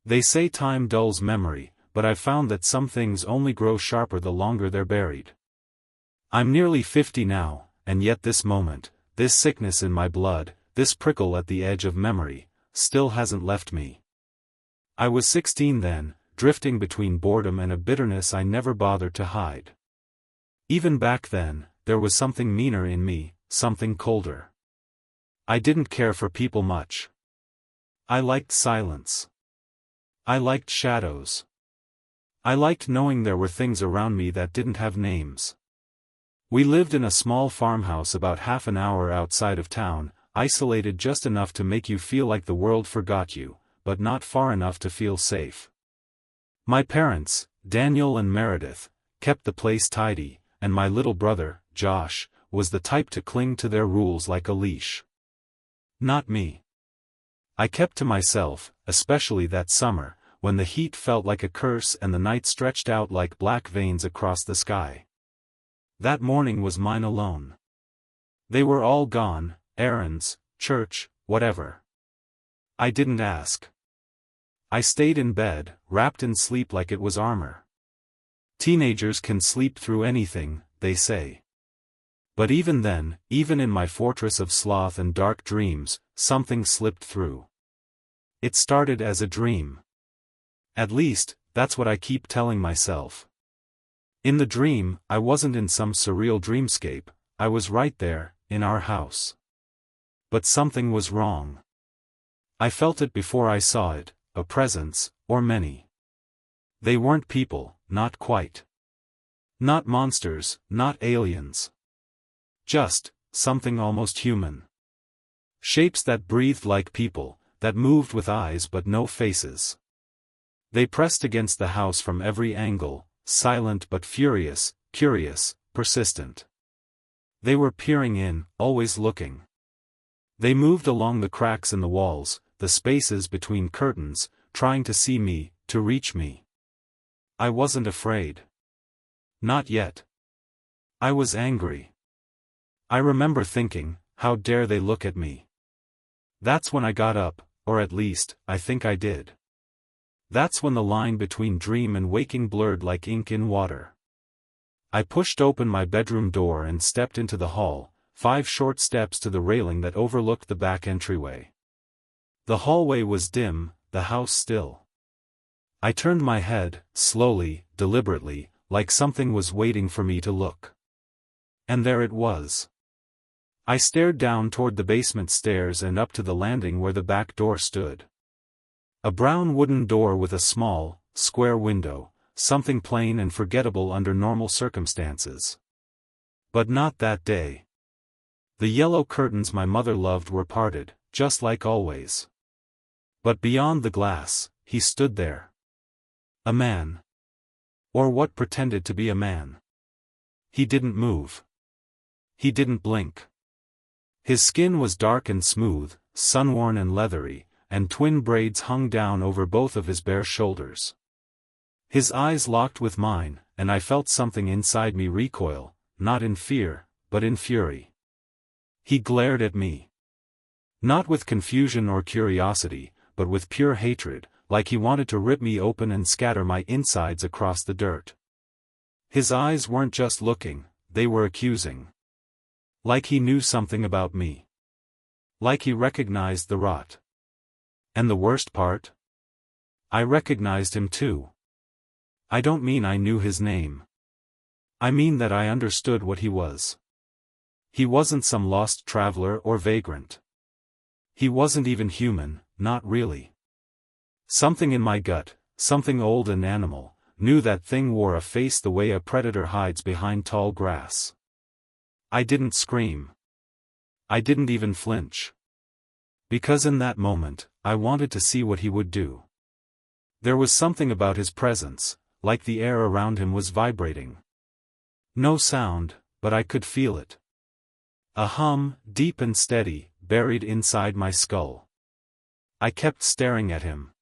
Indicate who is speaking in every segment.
Speaker 1: They say time dulls memory, but I've found that some things only grow sharper the longer they're buried. I'm nearly 50 now, and yet this moment, this sickness in my blood, this prickle at the edge of memory, still hasn't left me. I was 16 then, drifting between boredom and a bitterness I never bothered to hide. Even back then, there was something meaner in me, something colder. I didn't care for people much. I liked silence. I liked shadows. I liked knowing there were things around me that didn't have names. We lived in a small farmhouse about half an hour outside of town, isolated just enough to make you feel like the world forgot you, but not far enough to feel safe. My parents, Daniel and Meredith, kept the place tidy, and my little brother, Josh, was the type to cling to their rules like a leash. Not me. I kept to myself, especially that summer, when the heat felt like a curse and the night stretched out like black veins across the sky. That morning was mine alone. They were all gone, errands, church, whatever. I didn't ask. I stayed in bed, wrapped in sleep like it was armor. Teenagers can sleep through anything, they say. But even then, even in my fortress of sloth and dark dreams, something slipped through. It started as a dream. At least, that's what I keep telling myself. In the dream, I wasn't in some surreal dreamscape, I was right there, in our house. But something was wrong. I felt it before I saw it, a presence, or many. They weren't people, not quite. Not monsters, not aliens. Just, something almost human. Shapes that breathed like people, that moved with eyes but no faces. They pressed against the house from every angle, silent but furious, curious, persistent. They were peering in, always looking. They moved along the cracks in the walls, the spaces between curtains, trying to see me, to reach me. I wasn't afraid. Not yet. I was angry. I remember thinking, how dare they look at me? That's when I got up, or at least, I think I did. That's when the line between dream and waking blurred like ink in water. I pushed open my bedroom door and stepped into the hall, 5 short steps to the railing that overlooked the back entryway. The hallway was dim, the house still. I turned my head, slowly, deliberately, like something was waiting for me to look. And there it was. I stared down toward the basement stairs and up to the landing where the back door stood. A brown wooden door with a small, square window, something plain and forgettable under normal circumstances. But not that day. The yellow curtains my mother loved were parted, just like always. But beyond the glass, he stood there. A man. Or what pretended to be a man. He didn't move. He didn't blink. His skin was dark and smooth, sun-worn and leathery, and twin braids hung down over both of his bare shoulders. His eyes locked with mine, and I felt something inside me recoil, not in fear, but in fury. He glared at me. Not with confusion or curiosity, but with pure hatred, like he wanted to rip me open and scatter my insides across the dirt. His eyes weren't just looking, they were accusing. Like he knew something about me. Like he recognized the rot. And the worst part? I recognized him too. I don't mean I knew his name. I mean that I understood what he was. He wasn't some lost traveler or vagrant. He wasn't even human, not really. Something in my gut, something old and animal, knew that thing wore a face the way a predator hides behind tall grass. I didn't scream. I didn't even flinch. Because in that moment, I wanted to see what he would do. There was something about his presence, like the air around him was vibrating. No sound, but I could feel it. A hum, deep and steady, buried inside my skull. I kept staring at him.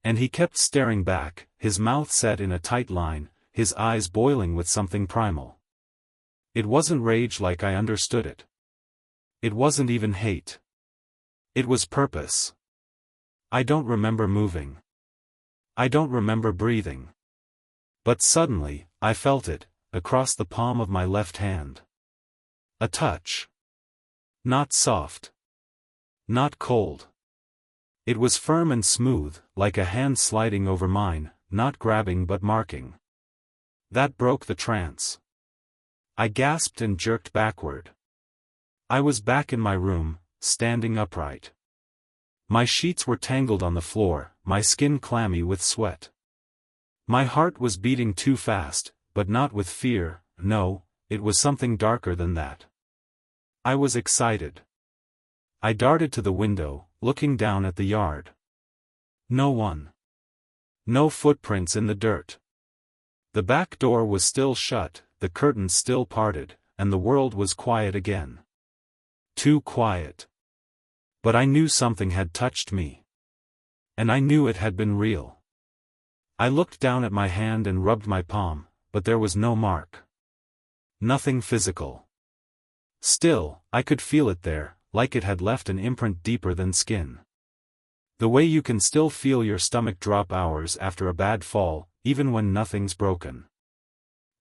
Speaker 1: And he kept staring back, his mouth set in a tight line, his eyes boiling with something primal. It wasn't rage like I understood it. It wasn't even hate. It was purpose. I don't remember moving. I don't remember breathing. But suddenly, I felt it, across the palm of my left hand. A touch. Not soft. Not cold. It was firm and smooth, like a hand sliding over mine, not grabbing but marking. That broke the trance. I gasped and jerked backward. I was back in my room, standing upright. My sheets were tangled on the floor, my skin clammy with sweat. My heart was beating too fast, but not with fear, no, it was something darker than that. I was excited. I darted to the window, looking down at the yard. No one. No footprints in the dirt. The back door was still shut, the curtains still parted, and the world was quiet again. Too quiet. But I knew something had touched me. And I knew it had been real. I looked down at my hand and rubbed my palm, but there was no mark. Nothing physical. Still, I could feel it there, like it had left an imprint deeper than skin. The way you can still feel your stomach drop hours after a bad fall, even when nothing's broken.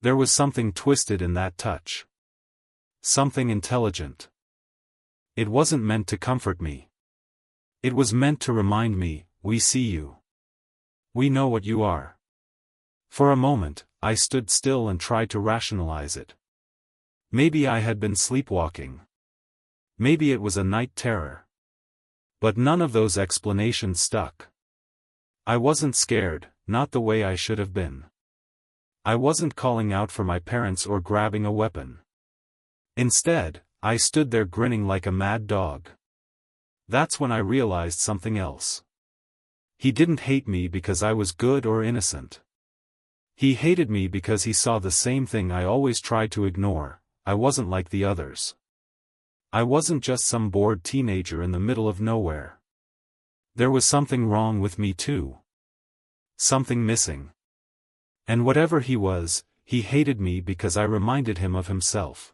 Speaker 1: There was something twisted in that touch. Something intelligent. It wasn't meant to comfort me. It was meant to remind me, we see you. We know what you are. For a moment, I stood still and tried to rationalize it. Maybe I had been sleepwalking. Maybe it was a night terror. But none of those explanations stuck. I wasn't scared, not the way I should have been. I wasn't calling out for my parents or grabbing a weapon. Instead, I stood there grinning like a mad dog. That's when I realized something else. He didn't hate me because I was good or innocent. He hated me because he saw the same thing I always tried to ignore. I wasn't like the others. I wasn't just some bored teenager in the middle of nowhere. There was something wrong with me too. Something missing. And whatever he was, he hated me because I reminded him of himself.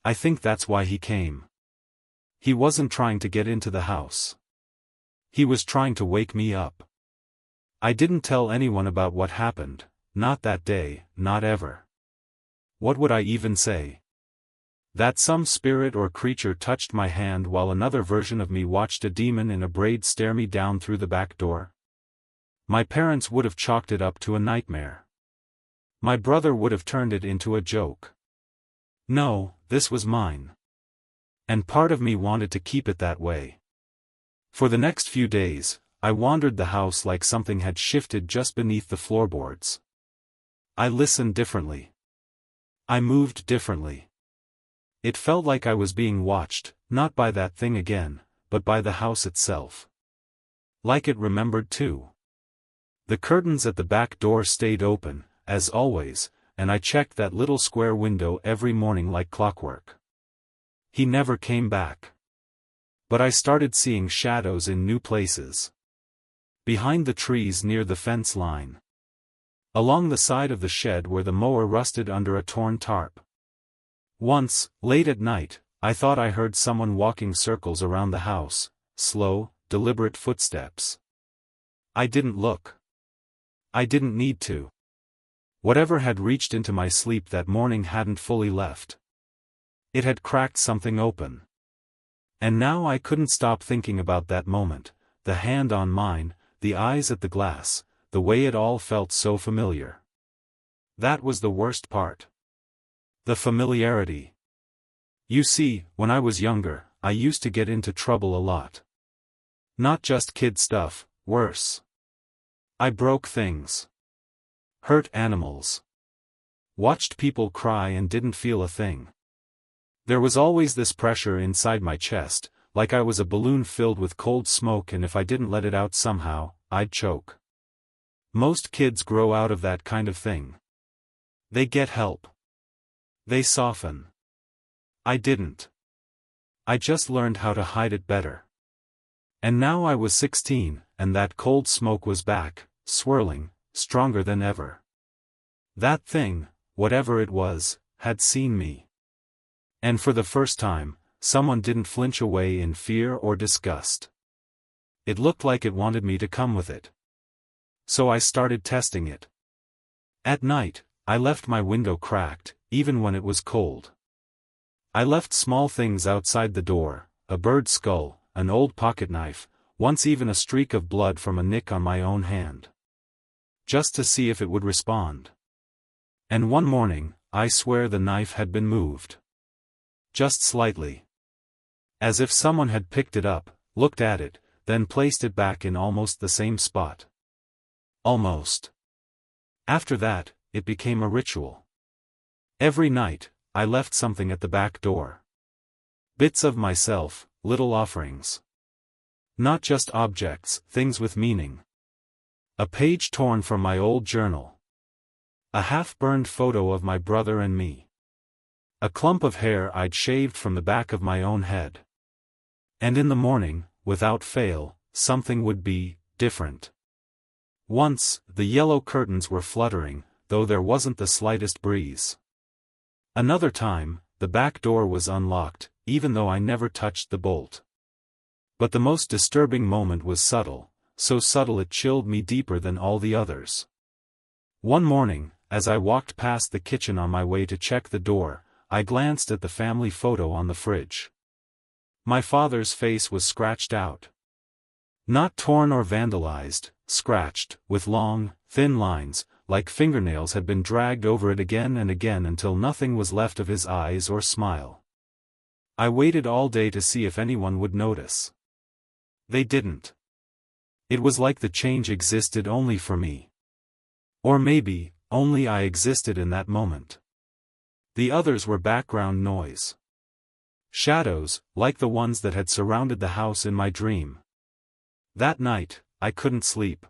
Speaker 1: I think that's why he came. He wasn't trying to get into the house. He was trying to wake me up. I didn't tell anyone about what happened, not that day, not ever. What would I even say? That some spirit or creature touched my hand while another version of me watched a demon in a braid stare me down through the back door? My parents would have chalked it up to a nightmare. My brother would have turned it into a joke. No, this was mine. And part of me wanted to keep it that way. For the next few days, I wandered the house like something had shifted just beneath the floorboards. I listened differently. I moved differently. It felt like I was being watched, not by that thing again, but by the house itself. Like it remembered too. The curtains at the back door stayed open, as always, and I checked that little square window every morning like clockwork. He never came back. But I started seeing shadows in new places. Behind the trees near the fence line. Along the side of the shed where the mower rusted under a torn tarp. Once, late at night, I thought I heard someone walking circles around the house, slow, deliberate footsteps. I didn't look. I didn't need to. Whatever had reached into my sleep that morning hadn't fully left. It had cracked something open. And now I couldn't stop thinking about that moment, the hand on mine, the eyes at the glass, the way it all felt so familiar. That was the worst part. The familiarity. You see, when I was younger, I used to get into trouble a lot. Not just kid stuff, worse. I broke things. Hurt animals. Watched people cry and didn't feel a thing. There was always this pressure inside my chest, like I was a balloon filled with cold smoke, and if I didn't let it out somehow, I'd choke. Most kids grow out of that kind of thing. They get help. They soften. I didn't. I just learned how to hide it better. And now I was 16, and that cold smoke was back, swirling, stronger than ever. That thing, whatever it was, had seen me. And for the first time, someone didn't flinch away in fear or disgust. It looked like it wanted me to come with it. So I started testing it. At night, I left my window cracked, even when it was cold. I left small things outside the door, a bird's skull, an old pocketknife, once even a streak of blood from a nick on my own hand. Just to see if it would respond. And one morning, I swear the knife had been moved. Just slightly. As if someone had picked it up, looked at it, then placed it back in almost the same spot. Almost. After that, it became a ritual. Every night, I left something at the back door. Bits of myself, little offerings. Not just objects, things with meaning. A page torn from my old journal. A half-burned photo of my brother and me. A clump of hair I'd shaved from the back of my own head. And in the morning, without fail, something would be different. Once, the yellow curtains were fluttering, though there wasn't the slightest breeze. Another time, the back door was unlocked, even though I never touched the bolt. But the most disturbing moment was subtle, so subtle it chilled me deeper than all the others. One morning, as I walked past the kitchen on my way to check the door, I glanced at the family photo on the fridge. My father's face was scratched out. Not torn or vandalized, scratched, with long, thin lines, like fingernails had been dragged over it again and again until nothing was left of his eyes or smile. I waited all day to see if anyone would notice. They didn't. It was like the change existed only for me. Or maybe, only I existed in that moment. The others were background noise. Shadows, like the ones that had surrounded the house in my dream. That night, I couldn't sleep.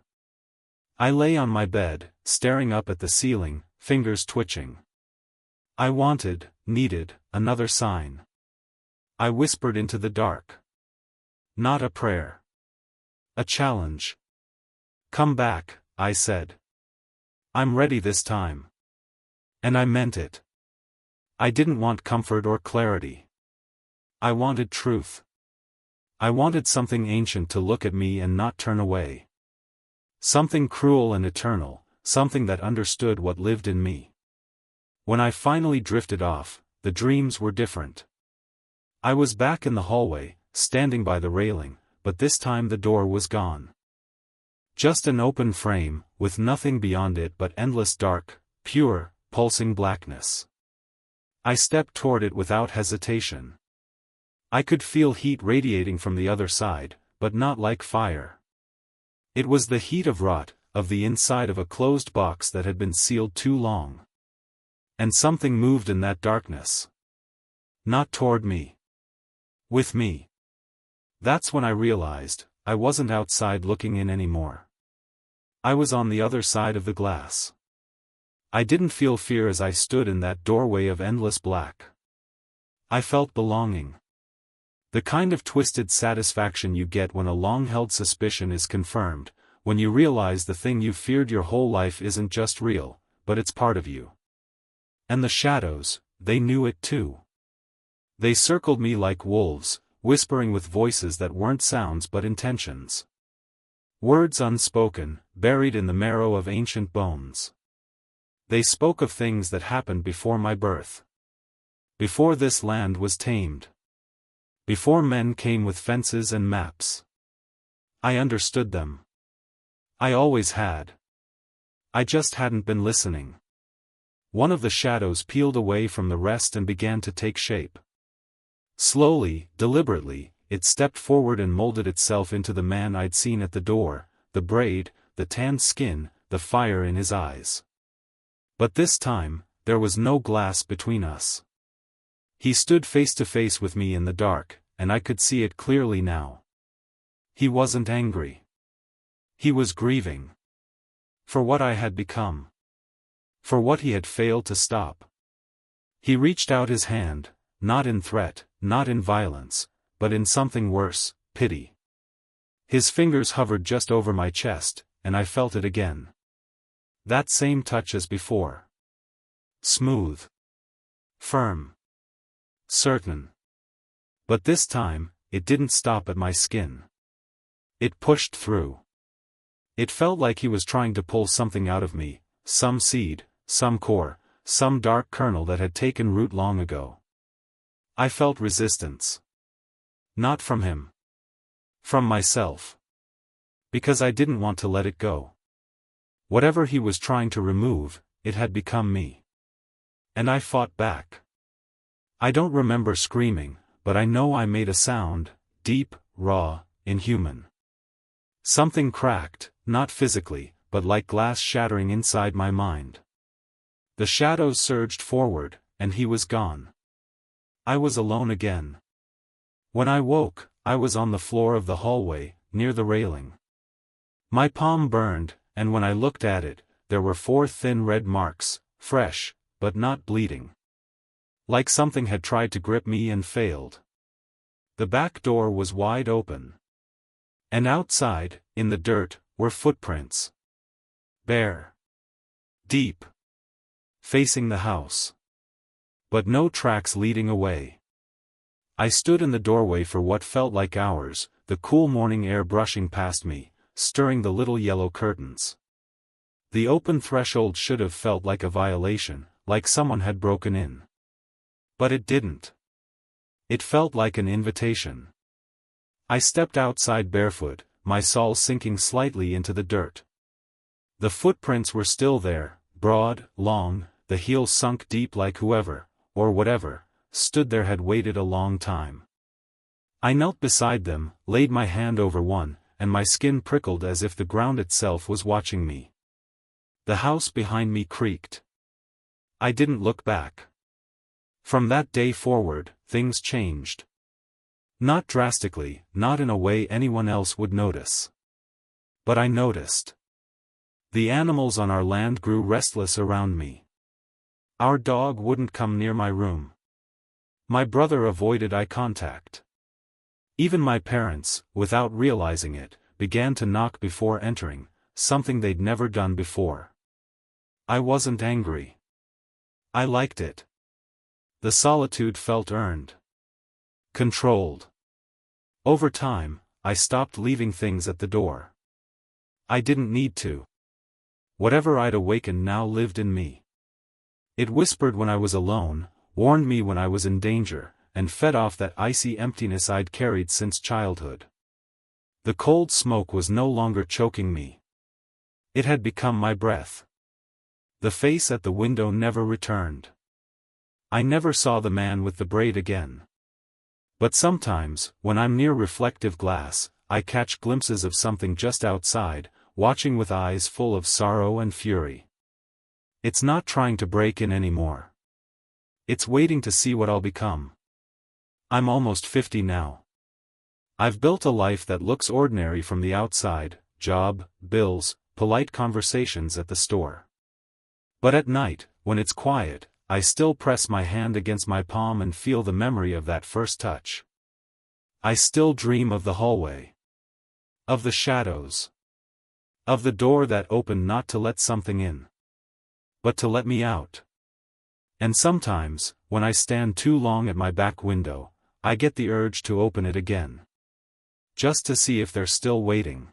Speaker 1: I lay on my bed, staring up at the ceiling, fingers twitching. I needed, another sign. I whispered into the dark. Not a prayer. A challenge. Come back, I said. I'm ready this time. And I meant it. I didn't want comfort or clarity. I wanted truth. I wanted something ancient to look at me and not turn away. Something cruel and eternal, something that understood what lived in me. When I finally drifted off, the dreams were different. I was back in the hallway, standing by the railing, but this time the door was gone. Just an open frame, with nothing beyond it but endless dark, pure, pulsing blackness. I stepped toward it without hesitation. I could feel heat radiating from the other side, but not like fire. It was the heat of rot, of the inside of a closed box that had been sealed too long. And something moved in that darkness. Not toward me. With me. That's when I realized, I wasn't outside looking in anymore. I was on the other side of the glass. I didn't feel fear as I stood in that doorway of endless black. I felt belonging. The kind of twisted satisfaction you get when a long-held suspicion is confirmed, when you realize the thing you feared your whole life isn't just real, but it's part of you. And the shadows, they knew it too. They circled me like wolves, whispering with voices that weren't sounds but intentions. Words unspoken, buried in the marrow of ancient bones. They spoke of things that happened before my birth. Before this land was tamed. Before men came with fences and maps. I understood them. I always had. I just hadn't been listening. One of the shadows peeled away from the rest and began to take shape. Slowly, deliberately, it stepped forward and molded itself into the man I'd seen at the door, the braid, the tanned skin, the fire in his eyes. But this time, there was no glass between us. He stood face to face with me in the dark, and I could see it clearly now. He wasn't angry. He was grieving. For what I had become. For what he had failed to stop. He reached out his hand, not in threat, not in violence, but in something worse, pity. His fingers hovered just over my chest, and I felt it again. That same touch as before. Smooth. Firm. Certain. But this time, it didn't stop at my skin. It pushed through. It felt like he was trying to pull something out of me, some seed, some core, some dark kernel that had taken root long ago. I felt resistance. Not from him. From myself. Because I didn't want to let it go. Whatever he was trying to remove, it had become me. And I fought back. I don't remember screaming, but I know I made a sound, deep, raw, inhuman. Something cracked, not physically, but like glass shattering inside my mind. The shadows surged forward, and he was gone. I was alone again. When I woke, I was on the floor of the hallway, near the railing. My palm burned, and when I looked at it, there were 4 thin red marks, fresh, but not bleeding. Like something had tried to grip me and failed. The back door was wide open. And outside, in the dirt, were footprints. Bare. Deep. Facing the house. But no tracks leading away. I stood in the doorway for what felt like hours, the cool morning air brushing past me, stirring the little yellow curtains. The open threshold should have felt like a violation, like someone had broken in. But it didn't. It felt like an invitation. I stepped outside barefoot, my soul sinking slightly into the dirt. The footprints were still there, broad, long, the heels sunk deep like whoever, or whatever, stood there had waited a long time. I knelt beside them, laid my hand over one, and my skin prickled as if the ground itself was watching me. The house behind me creaked. I didn't look back. From that day forward, things changed. Not drastically, not in a way anyone else would notice. But I noticed. The animals on our land grew restless around me. Our dog wouldn't come near my room. My brother avoided eye contact. Even my parents, without realizing it, began to knock before entering, something they'd never done before. I wasn't angry. I liked it. The solitude felt earned. Controlled. Over time, I stopped leaving things at the door. I didn't need to. Whatever I'd awakened now lived in me. It whispered when I was alone, warned me when I was in danger, and fed off that icy emptiness I'd carried since childhood. The cold smoke was no longer choking me. It had become my breath. The face at the window never returned. I never saw the man with the braid again. But sometimes, when I'm near reflective glass, I catch glimpses of something just outside, watching with eyes full of sorrow and fury. It's not trying to break in anymore. It's waiting to see what I'll become. I'm almost 50 now. I've built a life that looks ordinary from the outside, job, bills, polite conversations at the store. But at night, when it's quiet, I still press my hand against my palm and feel the memory of that first touch. I still dream of the hallway. Of the shadows. Of the door that opened not to let something in, but to let me out. And sometimes, when I stand too long at my back window, I get the urge to open it again. Just to see if they're still waiting.